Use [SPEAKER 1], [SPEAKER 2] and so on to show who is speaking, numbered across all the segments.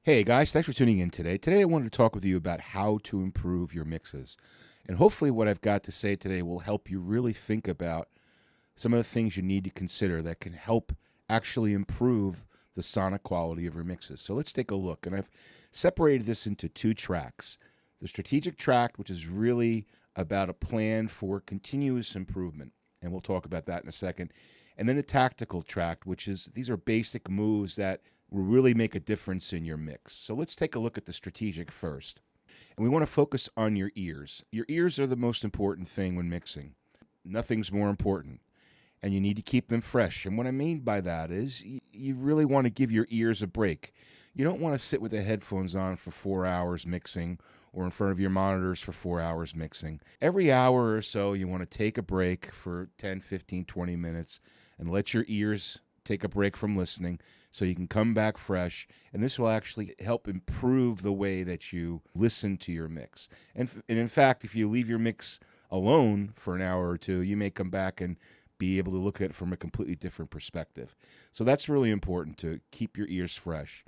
[SPEAKER 1] Hey guys, thanks for tuning in today. Today I wanted to talk with you about how to improve your mixes. And hopefully, what I've got to say today will help you really think about some of the things you need to consider that can help actually improve the sonic quality of your mixes. So let's take a look. And I've separated this into two tracks: the strategic track, which is really about a plan for continuous improvement. And we'll talk about that in a second. And then the tactical track, which is these are basic moves that will really make a difference in your mix. So let's take a look at the strategic first. And we want to focus on your ears. Your ears are the most important thing when mixing. Nothing's more important. And you need to keep them fresh. And what I mean by that is you really want to give your ears a break. You don't want to sit with the headphones on for 4 hours mixing or in front of your monitors for 4 hours mixing. Every hour or so, you want to take a break for 10, 15, 20 minutes and let your ears take a break from listening so you can come back fresh. And this will actually help improve the way that you listen to your mix. And in fact, if you leave your mix alone for an hour or two, you may come back and be able to look at it from a completely different perspective. So that's really important to keep your ears fresh.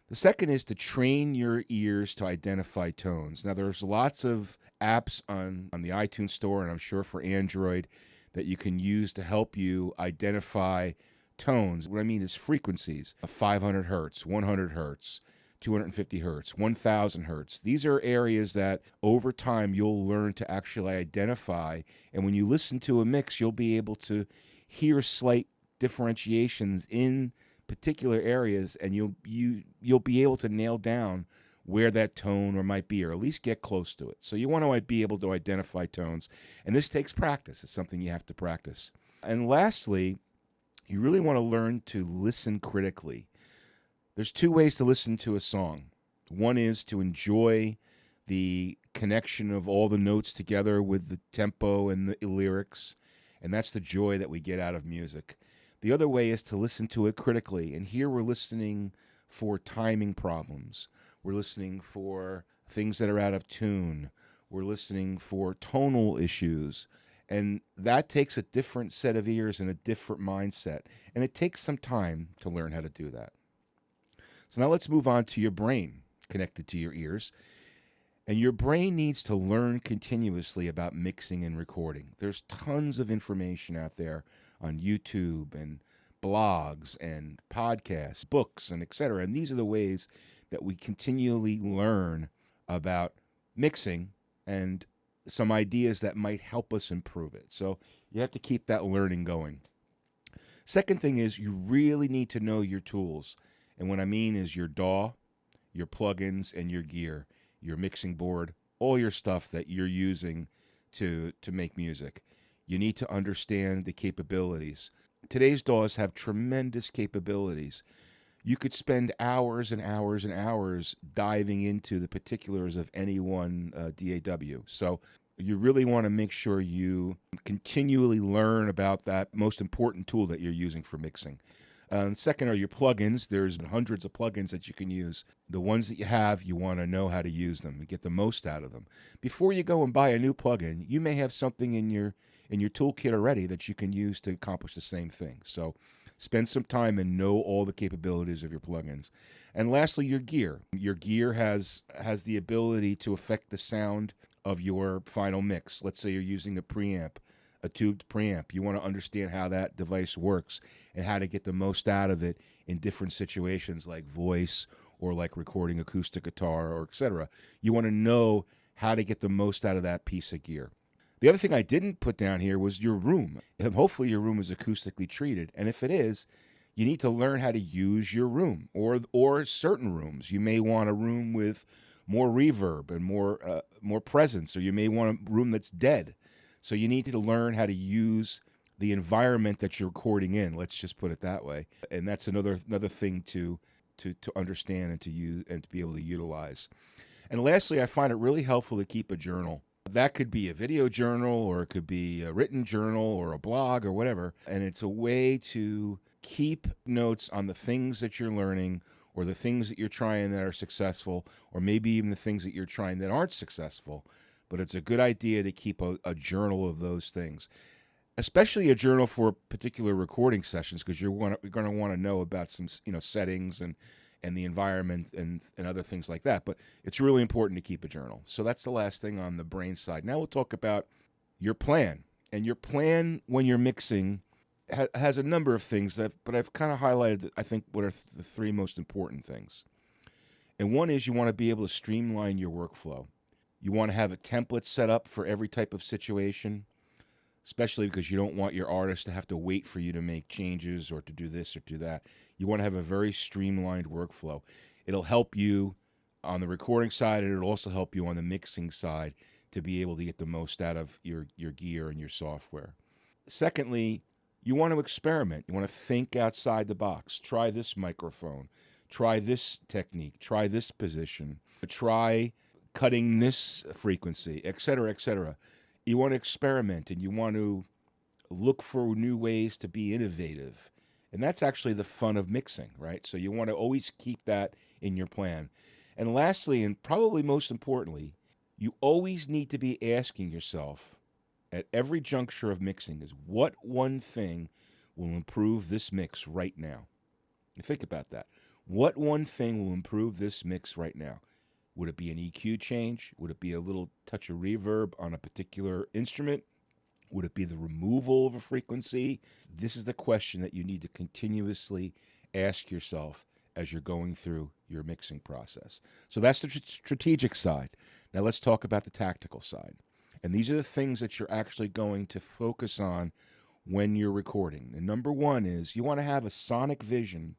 [SPEAKER 1] The second is to train your ears to identify tones. Now, there's lots of apps on the iTunes Store, and I'm sure for Android, that you can use to help you identify tones. What I mean is frequencies: 500 hertz, 100 hertz, 250 hertz, 1000 hertz. These are areas that over time you'll learn to actually identify. And when you listen to a mix, you'll be able to hear slight differentiations in particular areas, and you'll be able to nail down where that tone or might be, or at least get close to it. So you want to be able to identify tones, and this takes practice. It's something you have to practice. And lastly, you really want to learn to listen critically. There's two ways to listen to a song. One is to enjoy the connection of all the notes together with the tempo and the lyrics, and that's the joy that we get out of music. The other way is to listen to it critically, and here we're listening for timing problems. We're listening for things that are out of tune. We're listening for tonal issues. And that takes a different set of ears and a different mindset. And it takes some time to learn how to do that. So now let's move on to your brain connected to your ears. And your brain needs to learn continuously about mixing and recording. There's tons of information out there on YouTube and blogs and podcasts, books, and etc. And these are the ways that we continually learn about mixing and some ideas that might help us improve it. So you have to keep that learning going. Second thing is you really need to know your tools. And what I mean is your DAW, your plugins, and your gear, your mixing board, all your stuff that you're using to make music. You need to understand the capabilities. Today's DAWs have tremendous capabilities. You could spend hours and hours and hours diving into the particulars of any one DAW. So you really want to make sure you continually learn about that most important tool that you're using for mixing. Second are your plugins. There's hundreds of plugins that you can use. The ones that you have, you want to know how to use them and get the most out of them. Before you go and buy a new plugin, you may have something in your toolkit already that you can use to accomplish the same thing. So spend some time and know all the capabilities of your plugins. And lastly, your gear. Your gear has the ability to affect the sound of your final mix. Let's say you're using a preamp, a tubed preamp. You want to understand how that device works and how to get the most out of it in different situations like voice or like recording acoustic guitar or etc. You want to know how to get the most out of that piece of gear. The other thing I didn't put down here was your room. Hopefully your room is acoustically treated, and if it is, you need to learn how to use your room or certain rooms. You may want a room with more reverb and more presence, or you may want a room that's dead. So you need to learn how to use the environment that you're recording in. Let's just put it that way, and that's another thing to understand and to use and to be able to utilize. And lastly, I find it really helpful to keep a journal. That could be a video journal, or it could be a written journal, or a blog, or whatever. And it's a way to keep notes on the things that you're learning, or the things that you're trying that are successful, or maybe even the things that you're trying that aren't successful. But it's a good idea to keep a journal of those things, especially a journal for particular recording sessions, because you're going to want to know about some settings and the environment and other things like that. But it's really important to keep a journal. So that's the last thing on the brain side. Now we'll talk about your plan. And your plan when you're mixing has a number of things, but I've kind of highlighted, I think, what are the three most important things. And one is you want to be able to streamline your workflow. You want to have a template set up for every type of situation, especially because you don't want your artist to have to wait for you to make changes or to do this or do that. You want to have a very streamlined workflow. It'll help you on the recording side, and it'll also help you on the mixing side to be able to get the most out of your gear and your software. Secondly, you want to experiment. You want to think outside the box. Try this microphone. Try this technique. Try this position. Try cutting this frequency, et cetera, et cetera. You want to experiment, and you want to look for new ways to be innovative. And that's actually the fun of mixing, right? So you want to always keep that in your plan. And lastly, and probably most importantly, you always need to be asking yourself at every juncture of mixing is, what one thing will improve this mix right now? You think about that. What one thing will improve this mix right now? Would it be an EQ change? Would it be a little touch of reverb on a particular instrument? Would it be the removal of a frequency? This is the question that you need to continuously ask yourself as you're going through your mixing process. So that's the strategic side. Now let's talk about the tactical side. And these are the things that you're actually going to focus on when you're recording. And number one is you want to have a sonic vision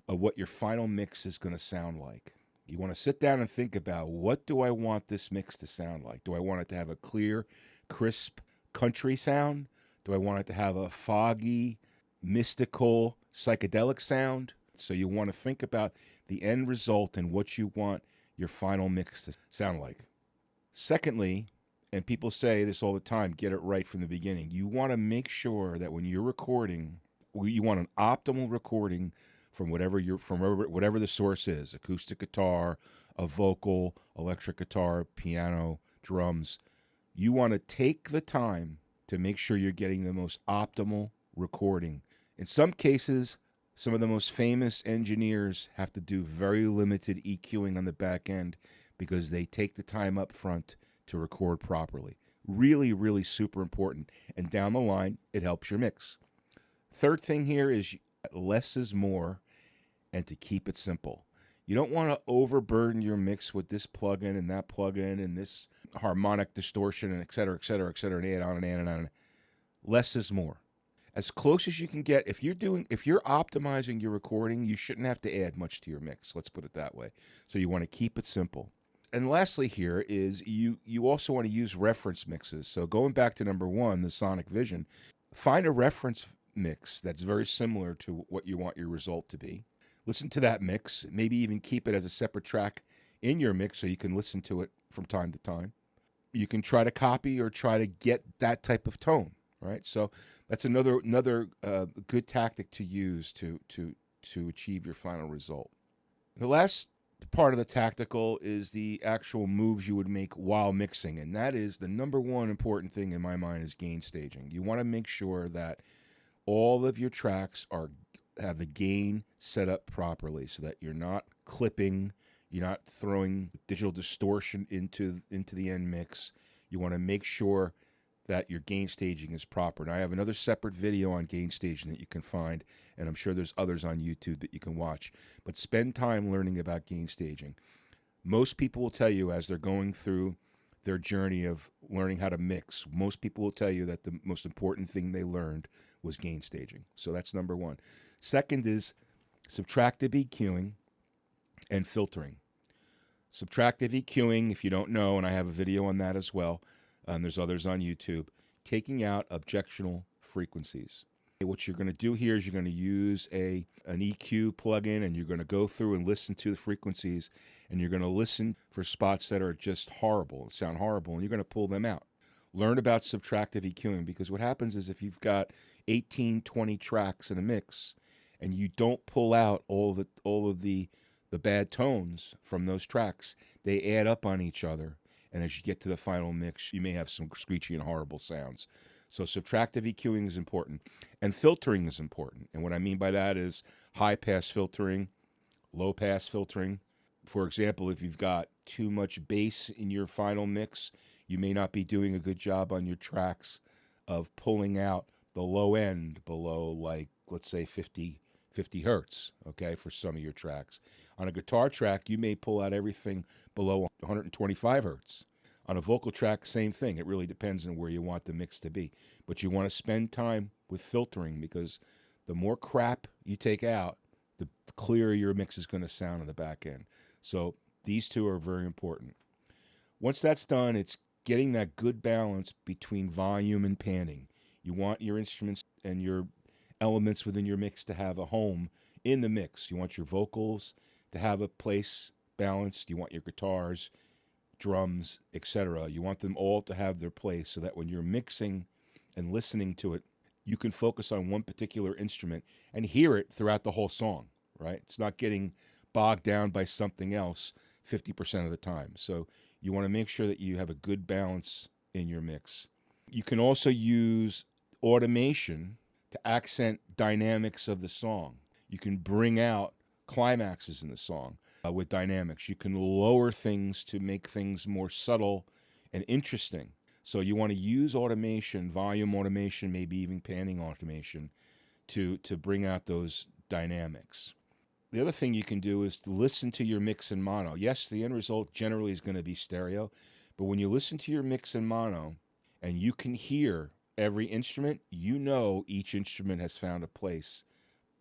[SPEAKER 1] of what your final mix is going to sound like. You want to sit down and think about, what do I want this mix to sound like? Do I want it to have a clear, crisp country sound? Do I want it to have a foggy, mystical, psychedelic sound? So you want to think about the end result and what you want your final mix to sound like. Secondly, and people say this all the time, get it right from the beginning. You want to make sure that when you're recording, you want an optimal recording from whatever the source is: acoustic guitar, a vocal, electric guitar, piano, drums. You want to take the time to make sure you're getting the most optimal recording. In some cases, some of the most famous engineers have to do very limited EQing on the back end because they take the time up front to record properly. Really, really super important. And down the line, it helps your mix. Third thing here is less is more, and to keep it simple. You don't want to overburden your mix with this plugin and that plugin and this harmonic distortion and et cetera, and add on and on and on. Less is more. As close as you can get. If you're optimizing your recording, you shouldn't have to add much to your mix. Let's put it that way. So you want to keep it simple. And lastly here is you also want to use reference mixes. So going back to number one, the sonic vision, find a reference mix that's very similar to what you want your result to be. Listen to that mix, maybe even keep it as a separate track in your mix so you can listen to it from time to time. You can try to copy or try to get that type of tone, right? So that's another good tactic to use to achieve your final result. The last part of the tactical is the actual moves you would make while mixing, and that is the number one important thing in my mind is gain staging. You want to make sure that all of your tracks have the gain set up properly so that you're not clipping, you're not throwing digital distortion into the end mix. You want to make sure that your gain staging is proper. And I have another separate video on gain staging that you can find, and I'm sure there's others on YouTube that you can watch. But spend time learning about gain staging. Most people will tell you as they're going through their journey of learning how to mix, most people will tell you that the most important thing they learned was gain staging. So that's number one. Second is subtractive EQing and filtering. Subtractive EQing, if you don't know, and I have a video on that as well, and there's others on YouTube, taking out objectionable frequencies. What you're going to do here is you're going to use an EQ plugin, and you're going to go through and listen to the frequencies, and you're going to listen for spots that are just horrible, sound horrible, and you're going to pull them out. Learn about subtractive EQing, because what happens is if you've got 18, 20 tracks in a mix, and you don't pull out all of the bad tones from those tracks, they add up on each other. And as you get to the final mix, you may have some screechy and horrible sounds. So subtractive EQing is important. And filtering is important. And what I mean by that is high-pass filtering, low pass filtering. For example, if you've got too much bass in your final mix, you may not be doing a good job on your tracks of pulling out the low end below, like, let's say 50 hertz, okay, for some of your tracks. On a guitar track, you may pull out everything below 125 hertz. On a vocal track, same thing. It really depends on where you want the mix to be. But you want to spend time with filtering, because the more crap you take out, the clearer your mix is going to sound on the back end. So these two are very important. Once that's done, it's getting that good balance between volume and panning. You want your instruments and your elements within your mix to have a home in the mix. You want your vocals to have a place balanced. You want your guitars, drums, etc. You want them all to have their place, so that when you're mixing and listening to it, you can focus on one particular instrument and hear it throughout the whole song, right? It's not getting bogged down by something else 50% of the time. So you want to make sure that you have a good balance in your mix. You can also use automation to accent dynamics of the song. You can bring out climaxes in the song with dynamics. You can lower things to make things more subtle and interesting. So you want to use automation, volume automation, maybe even panning automation to bring out those dynamics. The other thing you can do is to listen to your mix in mono. Yes, the end result generally is going to be stereo, but when you listen to your mix in mono and you can hear every instrument, you know each instrument has found a place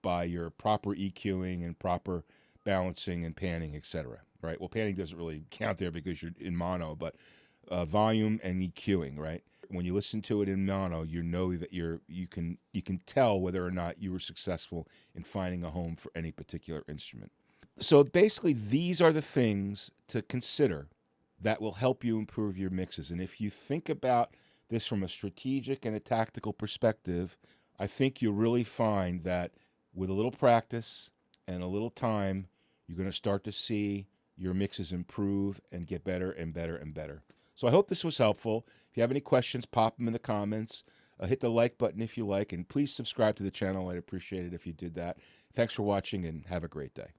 [SPEAKER 1] by your proper EQing and proper balancing and panning, etc. Right? Well, panning doesn't really count there because you're in mono, but volume and EQing, right? When you listen to it in mono, you know that you can tell whether or not you were successful in finding a home for any particular instrument. So basically, these are the things to consider that will help you improve your mixes. And if you think about this from a strategic and a tactical perspective, I think you'll really find that with a little practice and a little time, you're going to start to see your mixes improve and get better and better and better. So I hope this was helpful. If you have any questions, pop them in the comments. Hit the like button if you like, and please subscribe to the channel. I'd appreciate it if you did that. Thanks for watching, and have a great day.